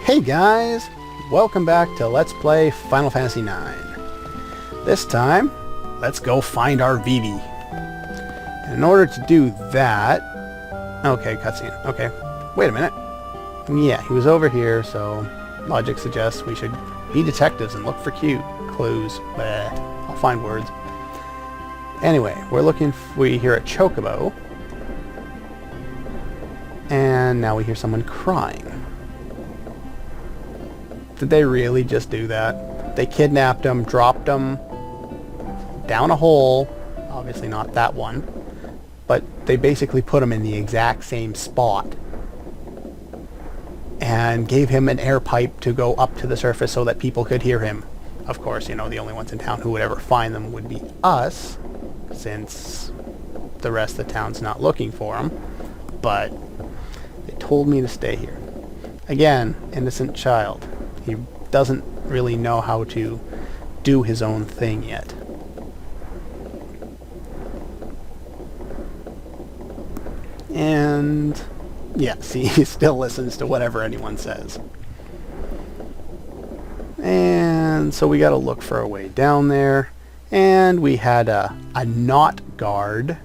Hey guys! Welcome back to Let's Play Final Fantasy IX. This time, let's go find our Vivi. And in order to do that... Okay, cutscene. Okay. Wait a minute. Yeah, he was over here, so logic suggests we should be detectives and look for clues. Bleh. I'll find words. Anyway, we hear a chocobo. And now we hear someone crying. Did they really just do that? They kidnapped him, dropped him down a hole. Obviously not that one. But they basically put him in the exact same spot. And gave him an air pipe to go up to the surface so that people could hear him. Of course, you know, the only ones in town who would ever find them would be us, since the rest of the town's not looking for him. But they told me to stay here. Again, innocent child. He doesn't really know how to do his own thing yet. And yeah, see, he still listens to whatever anyone says. And so we got to look for a way down there. And we had a knot guard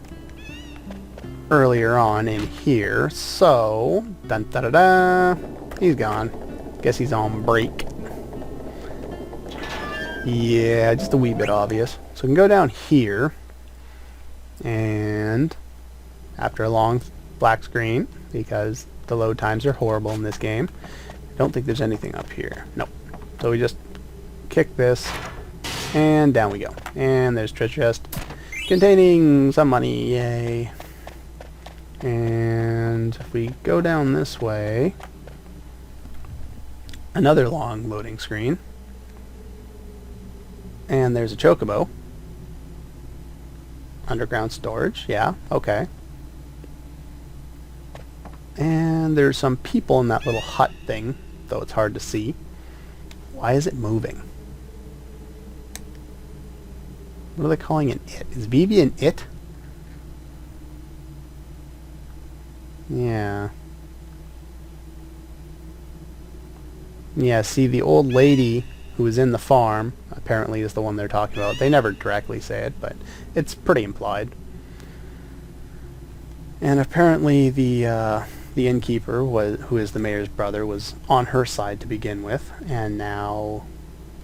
earlier on in here. So, dun da da da, he's gone. Guess he's on break. Yeah, just a wee bit obvious. So we can go down here. And after a long black screen, because the load times are horrible in this game, I don't think there's anything up here. Nope. So we just kick this, and down we go. And there's treasure chest containing some money. Yay. And if we go down this way, another long loading screen. And there's a chocobo. Underground storage. Yeah, okay. And there's some people in that little hut thing, though it's hard to see. Why is it moving? What are they calling an it? Is Vivi an it? Yeah. Yeah, see, the old lady who is in the farm apparently is the one they're talking about. They never directly say it, but it's pretty implied. And apparently the innkeeper, who is the mayor's brother, was on her side to begin with, and now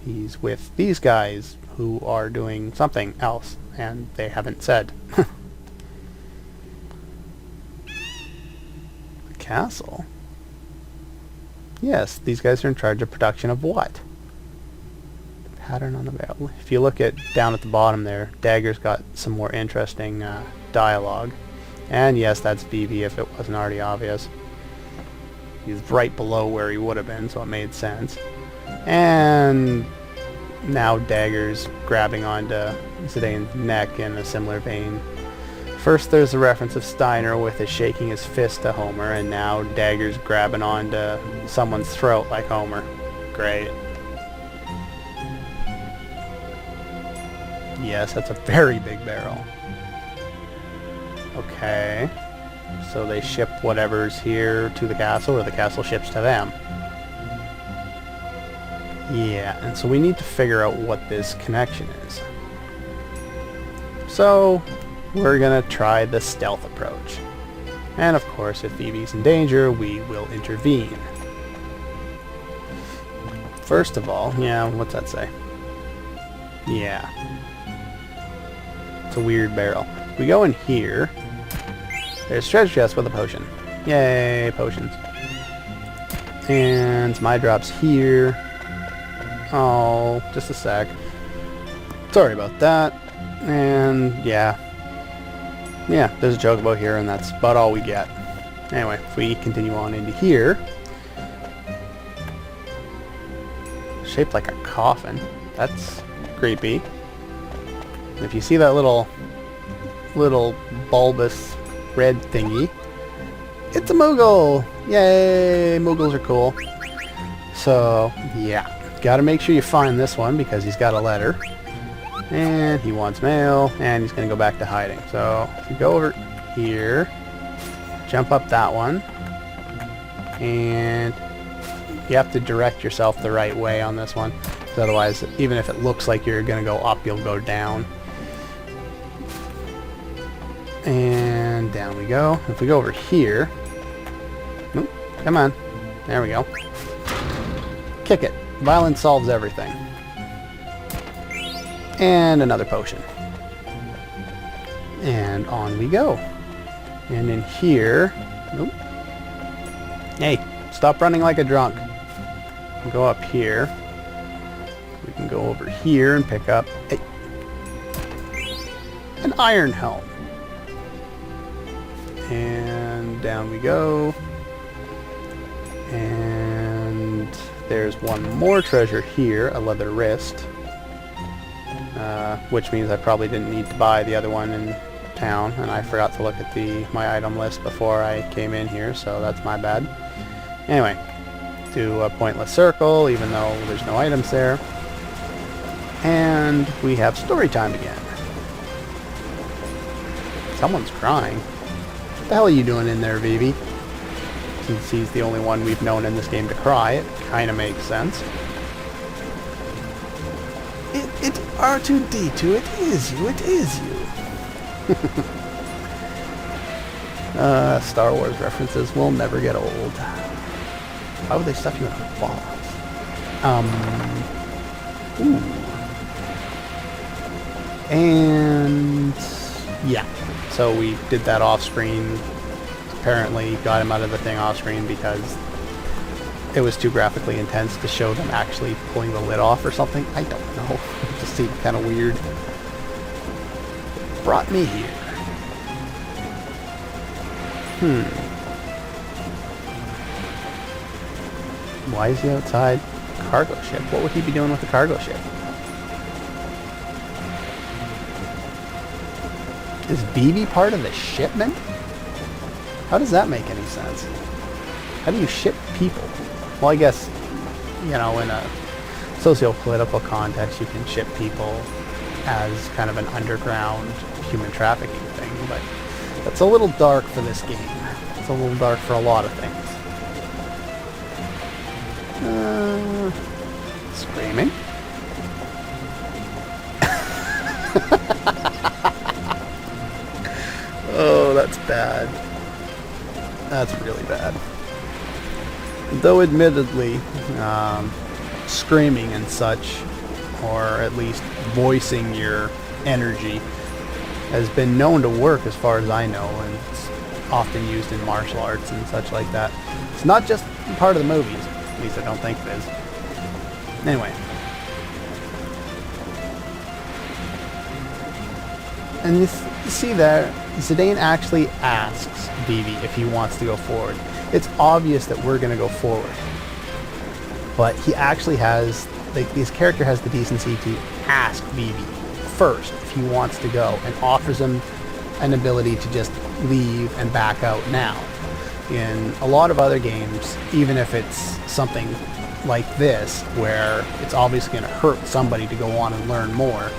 he's with these guys who are doing something else, and they haven't said. The castle? Yes, these guys are in charge of production of what? The pattern on the barrel. If you look down at the bottom there, Dagger's got some more interesting dialogue. And yes, that's Vivi if it wasn't already obvious. He's right below where he would have been, so it made sense. And now Dagger's grabbing onto Zidane's neck in a similar vein. First there's the reference of Steiner with his shaking his fist to Homer, and now Dagger's grabbing onto someone's throat like Homer. Great. Yes, that's a very big barrel. Okay. So they ship whatever's here to the castle, or the castle ships to them. Yeah, and so we need to figure out what this connection is. So we're gonna try the stealth approach. And of course, if Vivi's in danger, we will intervene. First of all, yeah, what's that say? Yeah. It's a weird barrel. We go in here. There's treasure chest with a potion. Yay, potions. And my drop's here. Oh, just a sec. Sorry about that. And yeah. Yeah, there's a chocobo here, and that's about all we get. Anyway, if we continue on into here. Shaped like a coffin. That's creepy. And if you see that little bulbous red thingy, it's a Moogle! Yay! Moogles are cool. So, yeah. Gotta make sure you find this one because he's got a letter. And he wants mail, and he's gonna go back to hiding. So, if you go over here, jump up that one, and You have to direct yourself the right way on this one, because otherwise, even if it looks like you're going to go up, you'll go down. And down we go. If we go over here... Oop, come on. There we go. Kick it. Violence solves everything. And another potion. And on we go. And in here... Nope. Hey, stop running like a drunk. We'll go up here. We can go over here and pick up an iron helm. And down we go. And there's one more treasure here, a leather wrist. Which means I probably didn't need to buy the other one in town, and I forgot to look at my item list before I came in here, so that's my bad. Anyway, do a pointless circle, even though there's no items there. And we have story time again. Someone's crying. What the hell are you doing in there, Vivi? Since he's the only one we've known in this game to cry, it kind of makes sense. It R2-D2, it is you. Star Wars references will never get old. Why would they stuff you in a box? Ooh. And yeah, so we did that off screen. Apparently got him out of the thing off screen because it was too graphically intense to show them actually pulling the lid off or something. I don't know. It just seemed kind of weird. Brought me here. Why is he outside cargo ship? What would he be doing with the cargo ship? Is BB part of the shipment? How does that make any sense? How do you ship people? Well, I guess, you know, in a socio-political context, you can ship people as kind of an underground human trafficking thing, but that's a little dark for this game. It's a little dark for a lot of things. Screaming. Oh, that's bad. That's really bad. Though admittedly, screaming and such, or at least voicing your energy, has been known to work as far as I know, and it's often used in martial arts and such like that. It's not just part of the movies, at least I don't think it is. Anyway. And you see there, Zidane actually asks Vivi if he wants to go forward. It's obvious that we're going to go forward. But he actually has, this character has the decency to ask Vivi first if he wants to go, and offers him an ability to just leave and back out now. In a lot of other games, even if it's something like this, where it's obviously going to hurt somebody to go on and learn more,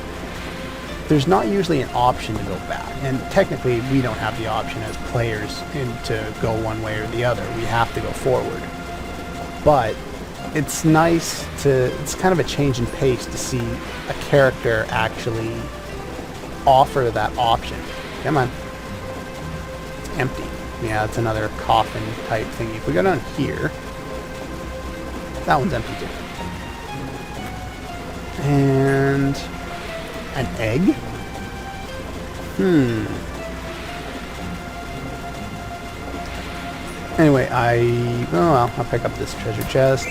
there's not usually an option to go back. And technically, we don't have the option as players to go one way or the other. We have to go forward. But it's nice it's kind of a change in pace to see a character actually offer that option. Come on. It's empty. Yeah, it's another coffin type thingy. If we go down here, that one's empty too. And an egg? Anyway, I'll pick up this treasure chest,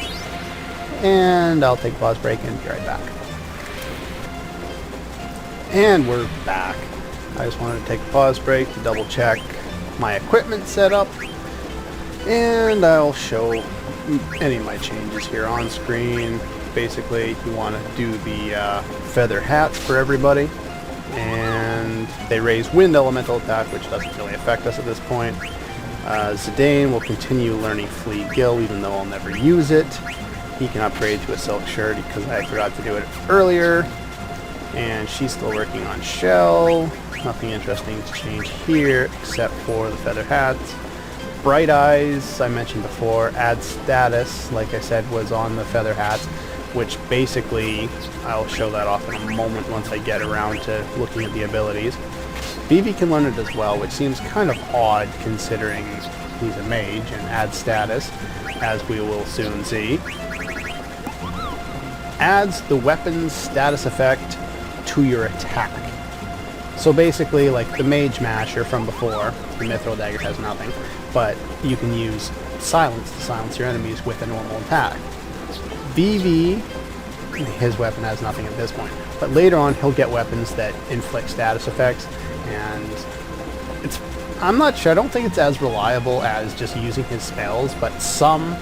and I'll take a pause break and be right back. And we're back. I just wanted to take a pause break to double check my equipment setup, and I'll show any of my changes here on screen. Basically, you want to do the feather hats for everybody, and they raise wind elemental attack, which doesn't really affect us at this point. Zidane will continue learning Flea Gill, even though I'll never use it. He can upgrade to a silk shirt because I forgot to do it earlier. And she's still working on Shell. Nothing interesting to change here except for the feather hats. Bright Eyes, I mentioned before, add status, like I said, was on the feather hats, which basically, I'll show that off in a moment once I get around to looking at the abilities. Vivi can learn it as well, which seems kind of odd considering he's a mage and adds status, as we will soon see. Adds the weapon's status effect to your attack. So basically, like the Mage Masher from before, the Mithril Dagger has nothing, but you can use Silence to silence your enemies with a normal attack. Vivi, his weapon has nothing at this point, but later on he'll get weapons that inflict status effects, and I'm not sure, I don't think it's as reliable as just using his spells, but some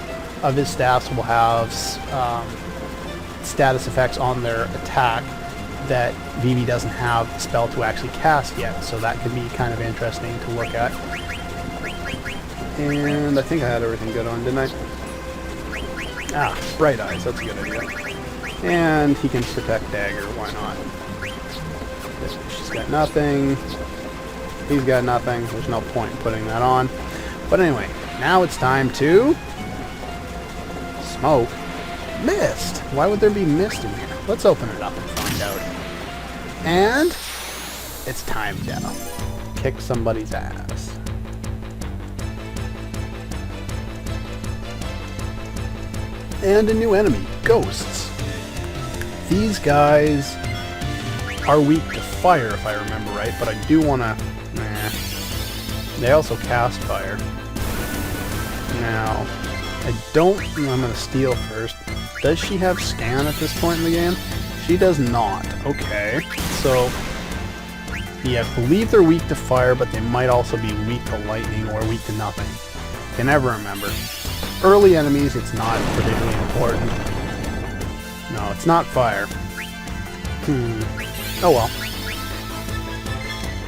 of his staffs will have status effects on their attack that Vivi doesn't have the spell to actually cast yet, so that could be kind of interesting to look at. And I think I had everything good on, didn't I? Ah, Bright Eyes, that's a good idea. And he can protect Dagger, why not? She's got nothing. He's got nothing. There's no point in putting that on. But anyway, now it's time to smoke. Mist! Why would there be mist in here? Let's open it up and find out. And it's time to kick somebody's ass. And a new enemy, ghosts. These guys are weak to fire, if I remember right, but I do want to... Nah. They also cast fire. Now, I'm going to steal first. Does she have scan at this point in the game? She does not. Okay. So, yeah, I believe they're weak to fire, but they might also be weak to lightning or weak to nothing. Can never remember. Early enemies, it's not particularly important. No, it's not fire. Oh well.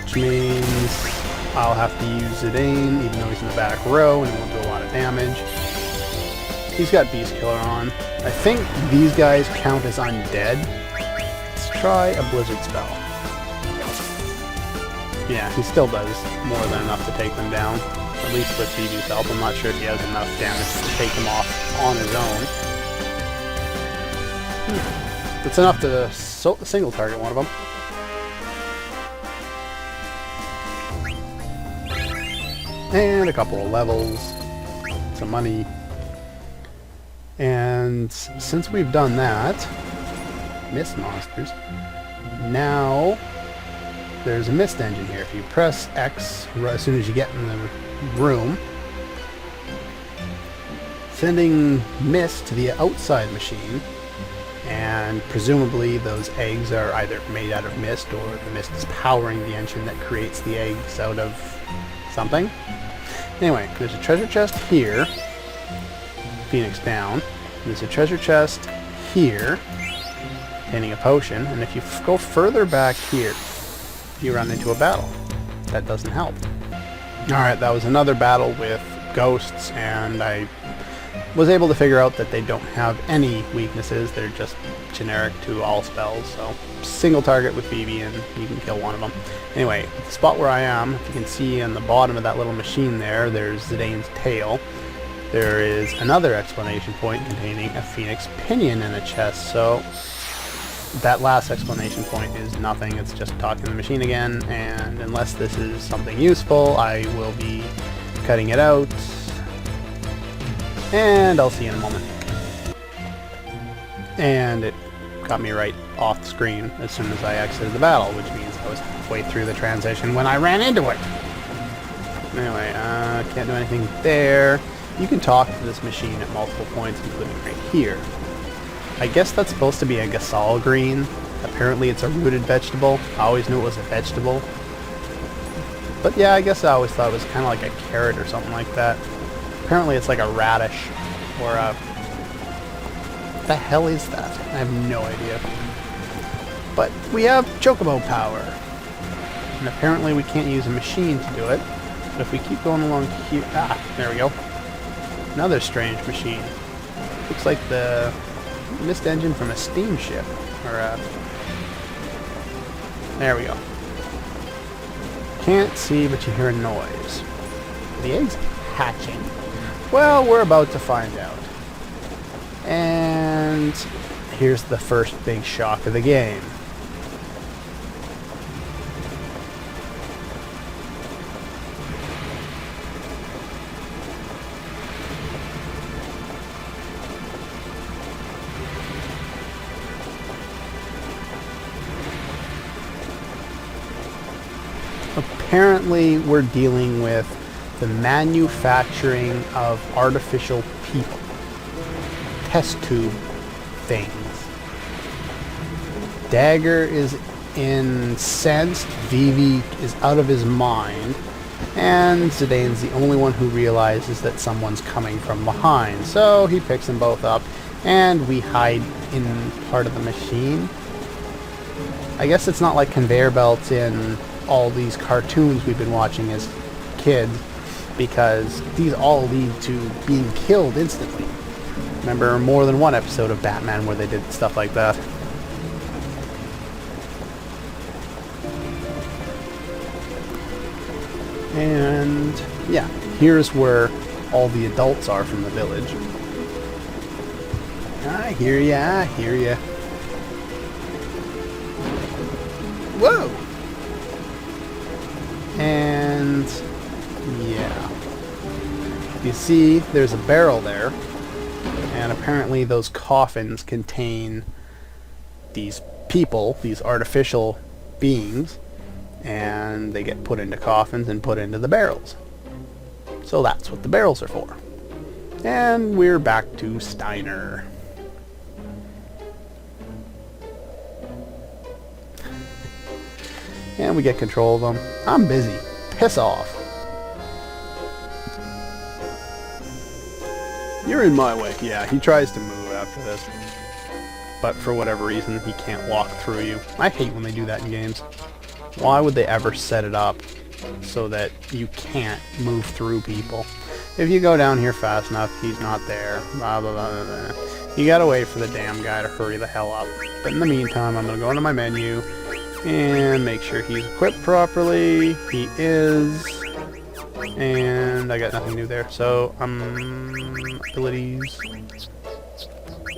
Which means I'll have to use Zidane, even though he's in the back row, and it won't do a lot of damage. He's got Beast Killer on. I think these guys count as undead. Let's try a Blizzard spell. Yeah, he still does more than enough to take them down. At least with Vivi's help. I'm not sure if he has enough damage to take him off on his own. It's enough to single target one of them. And a couple of levels. Some money. And since we've done that, mist monsters, now there's a mist engine here. If you press X as soon as you get in the room, sending mist to the outside machine, and presumably those eggs are either made out of mist or the mist is powering the engine that creates the eggs out of something. Anyway, there's a treasure chest here, Phoenix down. There's a treasure chest here, containing a potion, and if you go further back here, you run into a battle. That doesn't help. Alright, that was another battle with ghosts, and I was able to figure out that they don't have any weaknesses. They're just generic to all spells, so single target with Vivi and you can kill one of them. Anyway, the spot where I am, if you can see on the bottom of that little machine there, there's Zidane's tail. There is another exclamation point containing a phoenix pinion in a chest, so that last exclamation point is nothing. It's just talking to the machine again, and unless this is something useful, I will be cutting it out, and I'll see you in a moment. And it got me right off the screen as soon as I exited the battle, which means I was halfway through the transition when I ran into it. Anyway, can't do anything there. You can talk to this machine at multiple points, including right here. I guess that's supposed to be a Gasol green. Apparently it's a rooted vegetable. I always knew it was a vegetable. But yeah, I guess I always thought it was kind of like a carrot or something like that. Apparently it's like a radish or a... What the hell is that? I have no idea. But we have Chocobo power. And apparently we can't use a machine to do it. But if we keep going along here... Ah, there we go. Another strange machine. Looks like the mist engine from a steamship. Or a... There we go. Can't see, but you hear a noise. The eggs hatching? Well, we're about to find out. And here's the first big shock of the game. Apparently, we're dealing with the manufacturing of artificial people. Test tube things. Dagger is incensed, Vivi is out of his mind, and Zidane's the only one who realizes that someone's coming from behind. So he picks them both up, and we hide in part of the machine. I guess it's not like conveyor belts in all these cartoons we've been watching as kids, because these all lead to being killed instantly. Remember more than one episode of Batman where they did stuff like that. And yeah, here's where all the adults are from the village. I hear ya, I hear ya. Whoa! And yeah, you see there's a barrel there, and apparently those coffins contain these people, these artificial beings, and they get put into coffins and put into the barrels. So that's what the barrels are for. And we're back to Steiner. And we get control of them. I'm busy. Piss off. You're in my way. Yeah, he tries to move after this. But for whatever reason, he can't walk through you. I hate when they do that in games. Why would they ever set it up so that you can't move through people? If you go down here fast enough, he's not there. Blah, blah, blah, blah, blah. You gotta wait for the damn guy to hurry the hell up. But in the meantime, I'm gonna go into my menu and make sure he's equipped properly. He is. And I got nothing new there. So, abilities.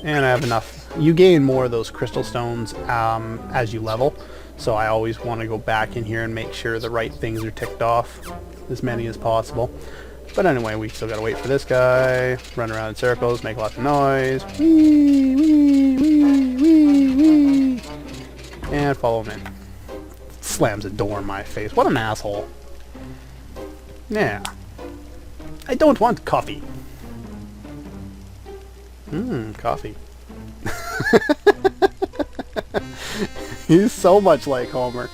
And I have enough. You gain more of those crystal stones as you level. So I always want to go back in here and make sure the right things are ticked off. As many as possible. But anyway, we still gotta wait for this guy. Run around in circles, make lots of noise. Wee, wee, wee, wee, wee. And follow him in. Slams a door in my face. What an asshole. Yeah. I don't want coffee. Coffee. He's so much like Homer.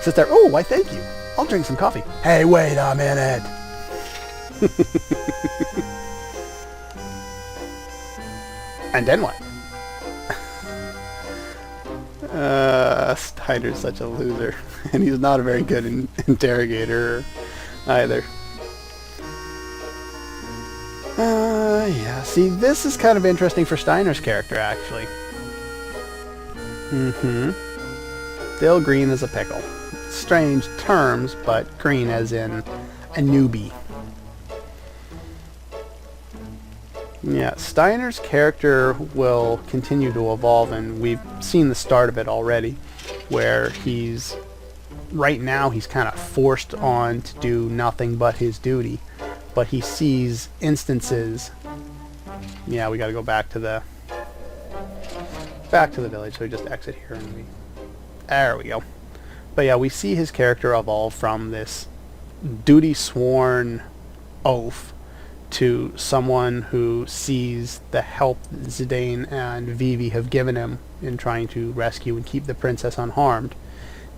Sits there, oh, why thank you. I'll drink some coffee. Hey, wait a minute. And then what? Steiner's such a loser. And he's not a very good interrogator either. Yeah, see, this is kind of interesting for Steiner's character, actually. Still green as a pickle. Strange terms, but green as in a newbie. Yeah, Steiner's character will continue to evolve, and we've seen the start of it already, where he's, right now, he's kind of forced on to do nothing but his duty, but he sees instances. Yeah, we gotta go back to the village, so we just exit here and we, there we go. But yeah, we see his character evolve from this duty sworn oaf to someone who sees the help Zidane and Vivi have given him in trying to rescue and keep the princess unharmed,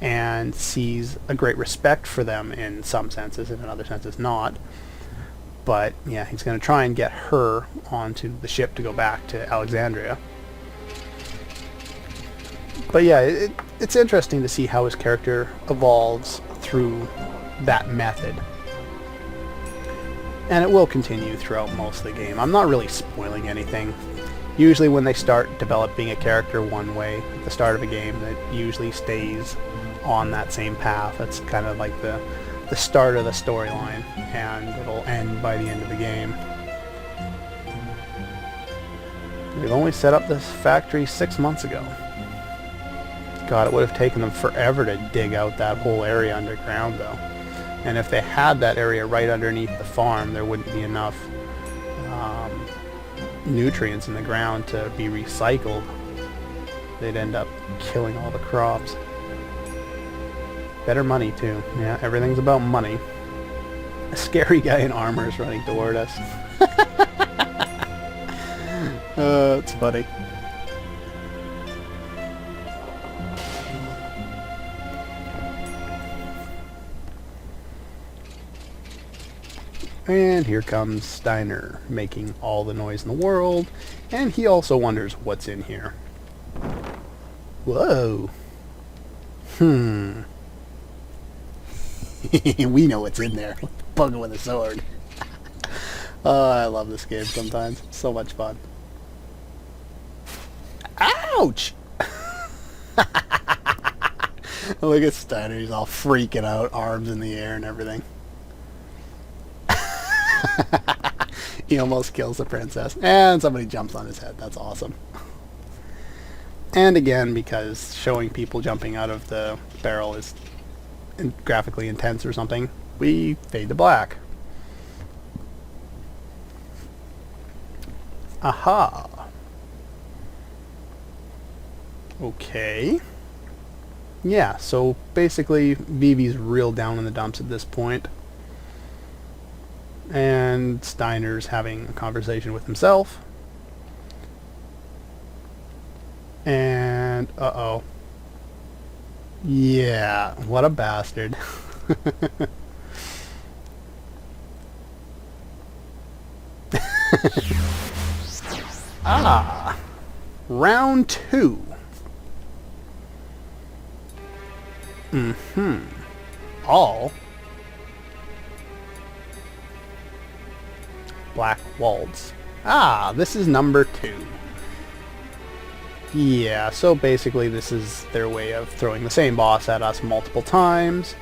and sees a great respect for them in some senses, and in other senses not. But yeah, he's going to try and get her onto the ship to go back to Alexandria. But yeah, it's interesting to see how his character evolves through that method. And it will continue throughout most of the game. I'm not really spoiling anything. Usually when they start developing a character one way at the start of a game, that usually stays on that same path. That's kind of like the the start of the storyline, and it'll end by the end of the game. They've only set up this factory 6 months ago. God, it would have taken them forever to dig out that whole area underground, though. And if they had that area right underneath the farm, there wouldn't be enough nutrients in the ground to be recycled. They'd end up killing all the crops. Better money, too. Yeah, everything's about money. A scary guy in armor is running toward us. It's funny. And here comes Steiner, making all the noise in the world, and he also wonders what's in here. Whoa. We know what's in there. Bug with a sword. Oh, I love this game sometimes. So much fun. Ouch! Look at Steiner, he's all freaking out, arms in the air and everything. He almost kills the princess. And somebody jumps on his head. That's awesome. And again, because showing people jumping out of the barrel is graphically intense or something, we fade to black. Aha. Okay. Yeah, so basically Vivi's real down in the dumps at this point. And Steiner's having a conversation with himself. And, uh-oh. Yeah, what a bastard. Ah! Round 2. All black waltz. Ah, this is number 2. Yeah, so basically this is their way of throwing the same boss at us multiple times.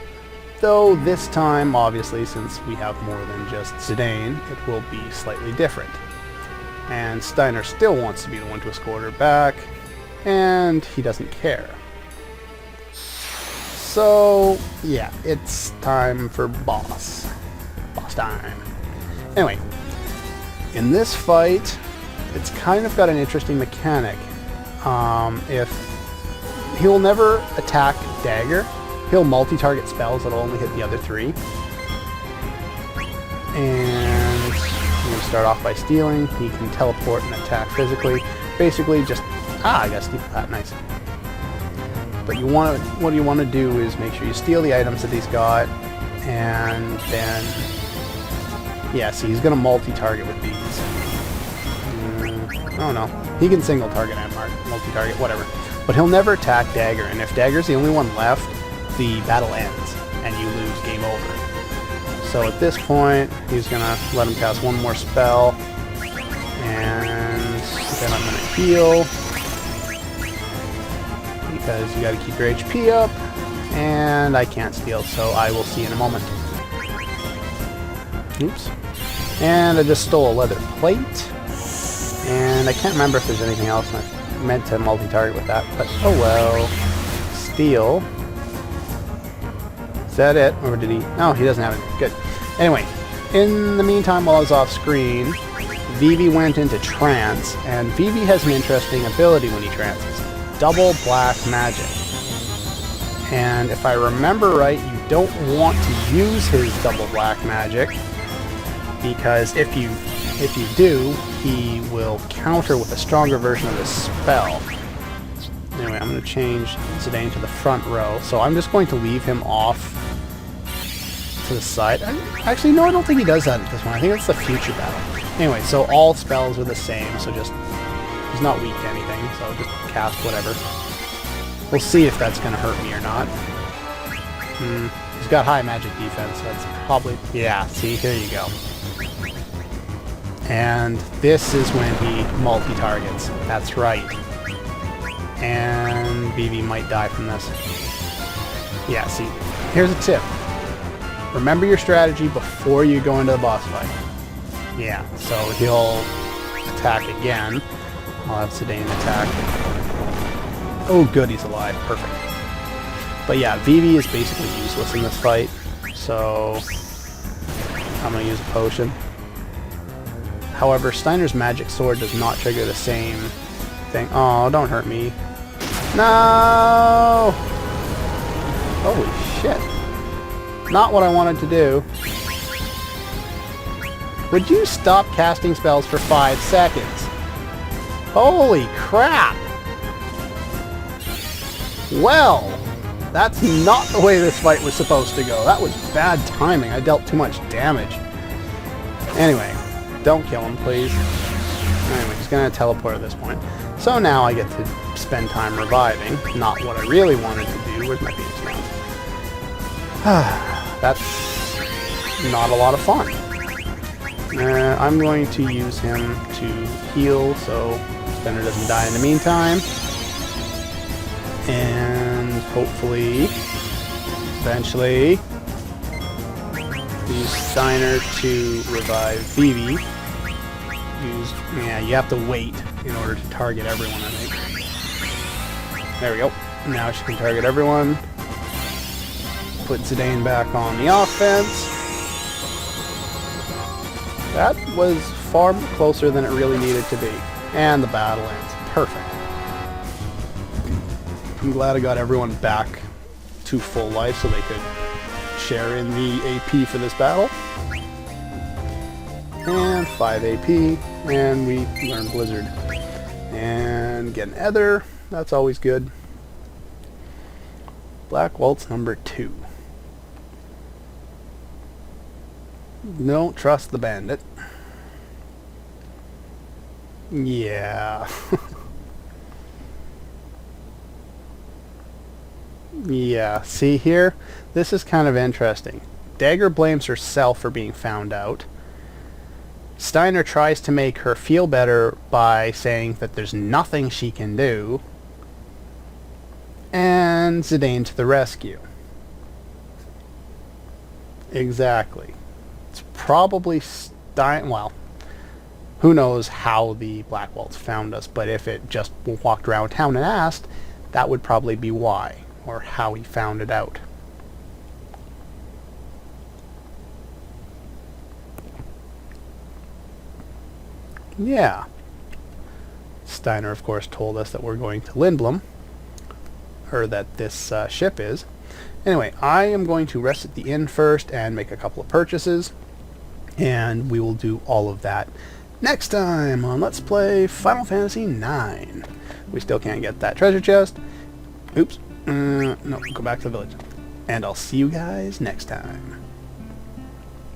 Though this time, obviously, since we have more than just Zidane, it will be slightly different. And Steiner still wants to be the one to escort her back, and he doesn't care. So, yeah, it's time for boss. Boss time. Anyway, in this fight, it's kind of got an interesting mechanic. If he'll never attack dagger, he'll multi-target spells that'll only hit the other 3. And I'm going to start off by stealing. He can teleport and attack physically. Basically just, I gotta steal that, nice. But what you want to do is make sure you steal the items that he's got, and then, yeah, see, he's going to multi-target with these. Oh no, he can single target and multi-target, whatever. But he'll never attack dagger, and if dagger's the only one left, the battle ends, and you lose, game over. So at this point, he's going to let him cast one more spell, and then I'm going to heal, because you got to keep your HP up, and I can't steal, so I will see in a moment. Oops. And I just stole a leather plate, and I can't remember if there's anything else. I meant to multi-target with that, but oh well. Steal. Is that it? Or did he? No, he doesn't have it. Good. Anyway, in the meantime, while I was off screen, Vivi went into trance, and Vivi has an interesting ability when he trances. Double black magic. And if I remember right, you don't want to use his double black magic, because if you do, he will counter with a stronger version of the spell. Anyway, I'm going to change Zidane to the front row, so I'm just going to leave him off to the side. Actually, no, I don't think he does that at this one. I think it's the future battle. Anyway, so all spells are the same, so just, he's not weak to anything, so just cast whatever. We'll see if that's going to hurt me or not. He's got high magic defense, so that's probably, yeah, see, here you go. And this is when he multi-targets. That's right. And Vivi might die from this. Yeah, see, here's a tip. Remember your strategy before you go into the boss fight. Yeah, so he'll attack again. I'll have Zidane attack. Oh good, he's alive. Perfect. But yeah, Vivi is basically useless in this fight. So I'm going to use a potion. However, Steiner's magic sword does not trigger the same thing. Oh, don't hurt me. No! Holy shit. Not what I wanted to do. Would you stop casting spells for 5 seconds? Holy crap! Well, that's not the way this fight was supposed to go. That was bad timing. I dealt too much damage. Anyway, don't kill him, please. Anyway, he's going to teleport at this point. So now I get to spend time reviving. Not what I really wanted to do. Where's my Phoenix Mount? That's not a lot of fun. I'm going to use him to heal so Spinner doesn't die in the meantime. And hopefully, eventually, use Steiner to revive Vivi. Yeah, you have to wait in order to target everyone, I think. There we go. Now she can target everyone. Put Zidane back on the offense. That was far closer than it really needed to be. And the battle ends. Perfect. I'm glad I got everyone back to full life so they could share in the AP for this battle. And 5 AP. And we learn Blizzard. And get an Ether. That's always good. Black Waltz number 2. Don't trust the bandit. Yeah. Yeah, see here? This is kind of interesting. Dagger blames herself for being found out. Steiner tries to make her feel better by saying that there's nothing she can do. And Zidane to the rescue. Exactly. It's probably Steiner... Well, who knows how the Black Waltz found us, but if it just walked around town and asked, that would probably be why, or how he found it out. Yeah. Steiner, of course, told us that we're going to Lindblom, or that this ship is. Anyway, I am going to rest at the inn first and make a couple of purchases, and we will do all of that next time on Let's Play Final Fantasy IX. We still can't get that treasure chest. Oops. No, go back to the village. And I'll see you guys next time.